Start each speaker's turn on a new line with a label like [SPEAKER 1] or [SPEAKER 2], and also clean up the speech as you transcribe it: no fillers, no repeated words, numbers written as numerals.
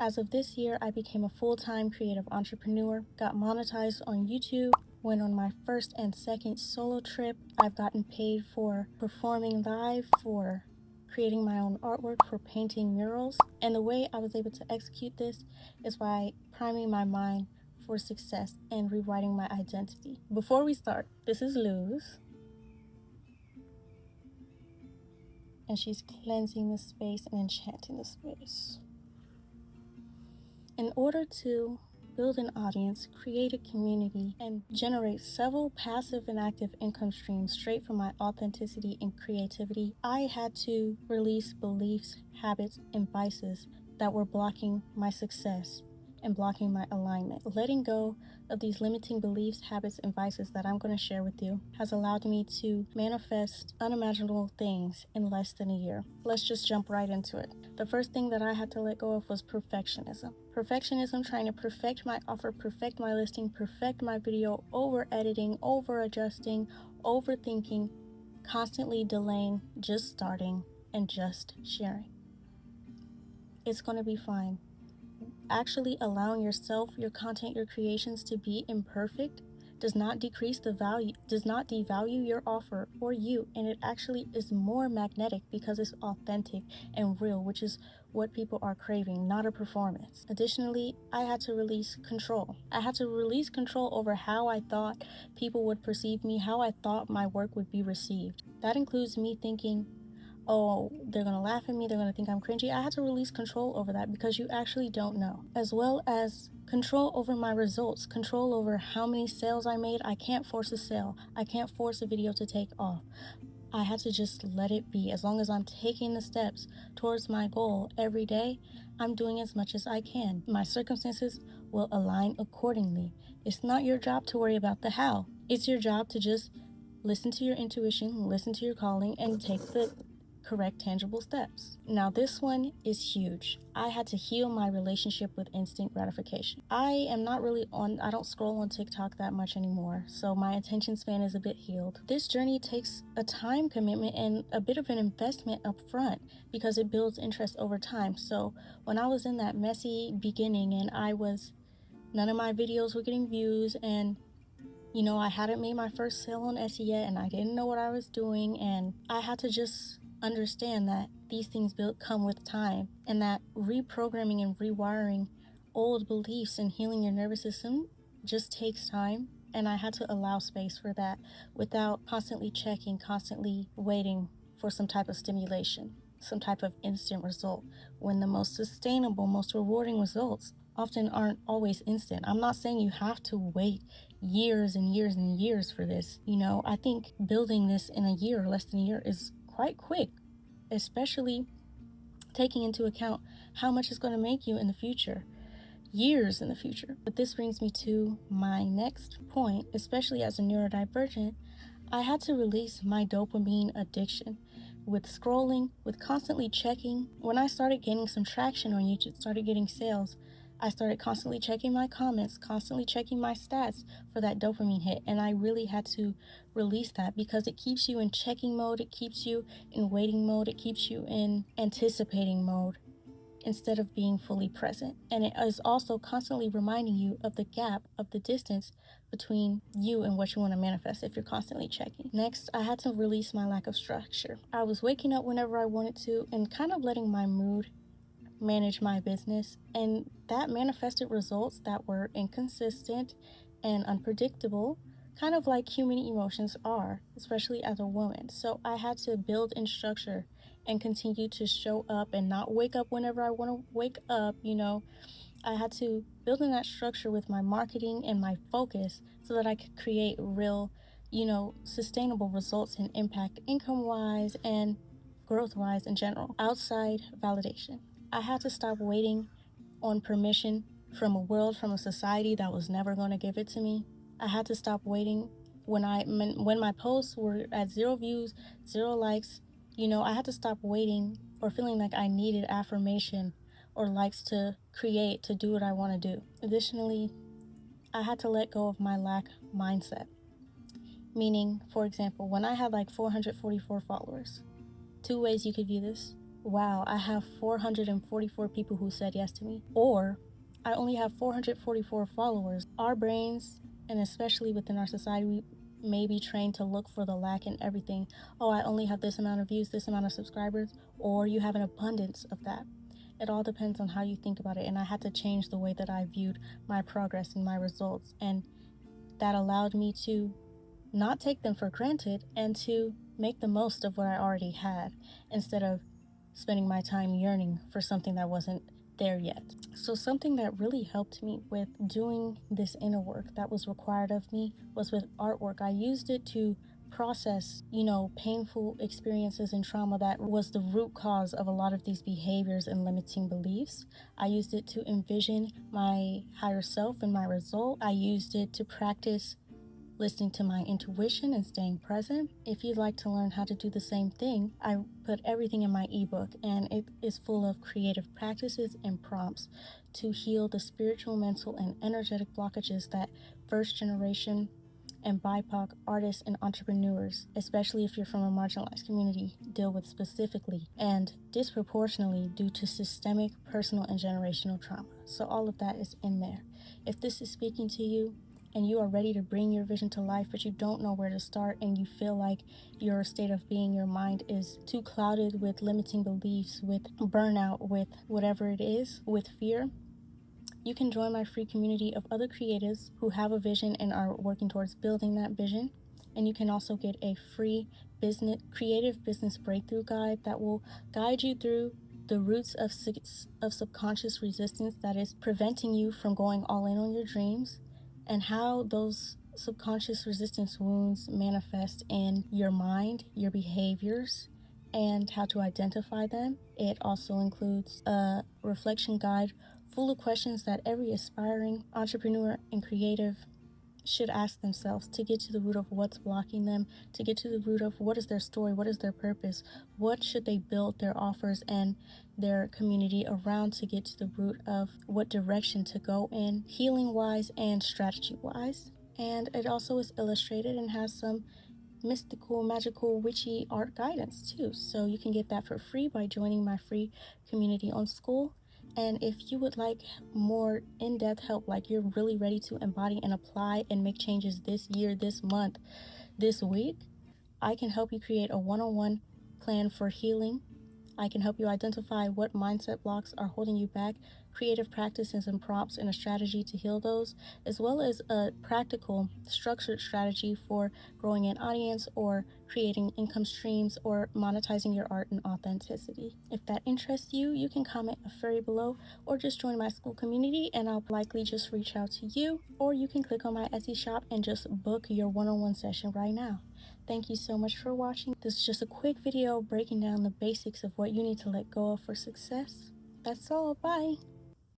[SPEAKER 1] As of this year, I became a full-time creative entrepreneur, got monetized on YouTube, went on my first and second solo trip. I've gotten paid for performing live, for creating my own artwork, for painting murals. And the way I was able to execute this is by priming my mind for success and rewriting my identity. Before we start, this is Luz, and she's cleansing the space and enchanting the space. In order to build an audience, create a community, and generate several passive and active income streams straight from my authenticity and creativity, I had to release beliefs, habits, and vices that were blocking my success and blocking my alignment. Letting go of these limiting beliefs, habits, and vices that I'm going to share with you has allowed me to manifest unimaginable things in less than a year. Let's just jump right into it. The first thing that I had to let go of was perfectionism. Perfectionism, trying to perfect my offer, perfect my listing, perfect my video, over editing, over adjusting, overthinking, constantly delaying, just starting, and just sharing. It's going to be fine. Actually allowing yourself, your content, your creations to be imperfect does not decrease the value, does not devalue your offer or you, and it actually is more magnetic because it's authentic and real, which is what people are craving, not a performance. Additionally, I had to release control. I had to release control over how I thought people would perceive me, how I thought my work would be received. That includes me thinking, oh, they're gonna laugh at me, they're gonna think I'm cringy. I had to release control over that because you actually don't know. As well as control over my results, control over how many sales I made. I can't force a sale. I can't force a video to take off. I had to just let it be. As long as I'm taking the steps towards my goal every day, I'm doing as much as I can. My circumstances will align accordingly. It's not your job to worry about the how. It's your job to just listen to your intuition, listen to your calling, and take the correct tangible steps. Now this one is huge. I had to heal my relationship with instant gratification. I don't scroll on TikTok that much anymore, so my attention span is a bit healed. This journey takes a time commitment and a bit of an investment up front because it builds interest over time. So when I was in that messy beginning and none of my videos were getting views, and I hadn't made my first sale on Etsy yet, and I didn't know what I was doing, and I had to just understand that these things come with time, and that reprogramming and rewiring old beliefs and healing your nervous system just takes time. And I had to allow space for that without constantly checking, constantly waiting for some type of stimulation, some type of instant result, when the most sustainable, most rewarding results often aren't always instant. I'm not saying you have to wait years and years and years for this. I think building this in a year or less than a year is quite quick, especially taking into account how much it's going to make you in the future, years in the future. But this brings me to my next point. Especially as a neurodivergent, I had to release my dopamine addiction with scrolling, with constantly checking. When I started gaining some traction on YouTube, started getting sales, I started constantly checking my comments, constantly checking my stats for that dopamine hit. And I really had to release that because it keeps you in checking mode. It keeps you in waiting mode. It keeps you in anticipating mode instead of being fully present. And it is also constantly reminding you of the gap, of the distance between you and what you want to manifest if you're constantly checking. Next, I had to release my lack of structure. I was waking up whenever I wanted to and kind of letting my mood manage my business, and that manifested results that were inconsistent and unpredictable, kind of like human emotions are, especially as a woman. So I had to build in structure and continue to show up and not wake up whenever I want to wake up. I had to build in that structure with my marketing and my focus so that I could create real, sustainable results and impact income-wise and growth-wise in general. Outside validation. I had to stop waiting on permission from a society that was never going to give it to me. I had to stop waiting when my posts were at 0 views, 0 likes. I had to stop waiting or feeling like I needed affirmation or likes to do what I want to do. Additionally, I had to let go of my lack mindset. Meaning, for example, when I had like 444 followers, 2 ways you could view this. wow, I have 444 people who said yes to me, or I only have 444 followers. Our brains, and especially within our society, we may be trained to look for the lack in everything. Oh, I only have this amount of views, this amount of subscribers, or you have an abundance of that. It all depends on how you think about it, and I had to change the way that I viewed my progress and my results, and that allowed me to not take them for granted and to make the most of what I already had instead of spending my time yearning for something that wasn't there yet. So something that really helped me with doing this inner work that was required of me was with artwork. I used it to process, painful experiences and trauma that was the root cause of a lot of these behaviors and limiting beliefs. I used it to envision my higher self and my result. I used it to practice listening to my intuition and staying present. If you'd like to learn how to do the same thing, I put everything in my ebook, and it is full of creative practices and prompts to heal the spiritual, mental, and energetic blockages that first generation and BIPOC artists and entrepreneurs, especially if you're from a marginalized community, deal with specifically and disproportionately due to systemic, personal, and generational trauma. So all of that is in there. If this is speaking to you, and you are ready to bring your vision to life, but you don't know where to start, and you feel like your state of being, your mind is too clouded with limiting beliefs, with burnout, with whatever it is, with fear, you can join my free community of other creatives who have a vision and are working towards building that vision. And you can also get a free creative business breakthrough guide that will guide you through the roots of subconscious resistance that is preventing you from going all in on your dreams, and how those subconscious resistance wounds manifest in your mind, your behaviors, and how to identify them. It also includes a reflection guide full of questions that every aspiring entrepreneur and creative should ask themselves to get to the root of what's blocking them, to get to the root of what is their story, what is their purpose, what should they build their offers and their community around, to get to the root of what direction to go in, healing wise and strategy wise. And it also is illustrated and has some mystical, magical, witchy art guidance too. So you can get that for free by joining my free community on School. And if you would like more in-depth help, like you're really ready to embody and apply and make changes this year, this month, this week, I can help you create a one-on-one plan for healing. I can help you identify what mindset blocks are holding you back, creative practices and prompts, and a strategy to heal those, as well as a practical, structured strategy for growing an audience or creating income streams or monetizing your art and authenticity. If that interests you, you can comment a FAERIE below or just join my School community, and I'll likely just reach out to you, or you can click on my Etsy shop and just book your one-on-one session right now. Thank you so much for watching. This is just a quick video breaking down the basics of what you need to let go of for success. That's all. Bye.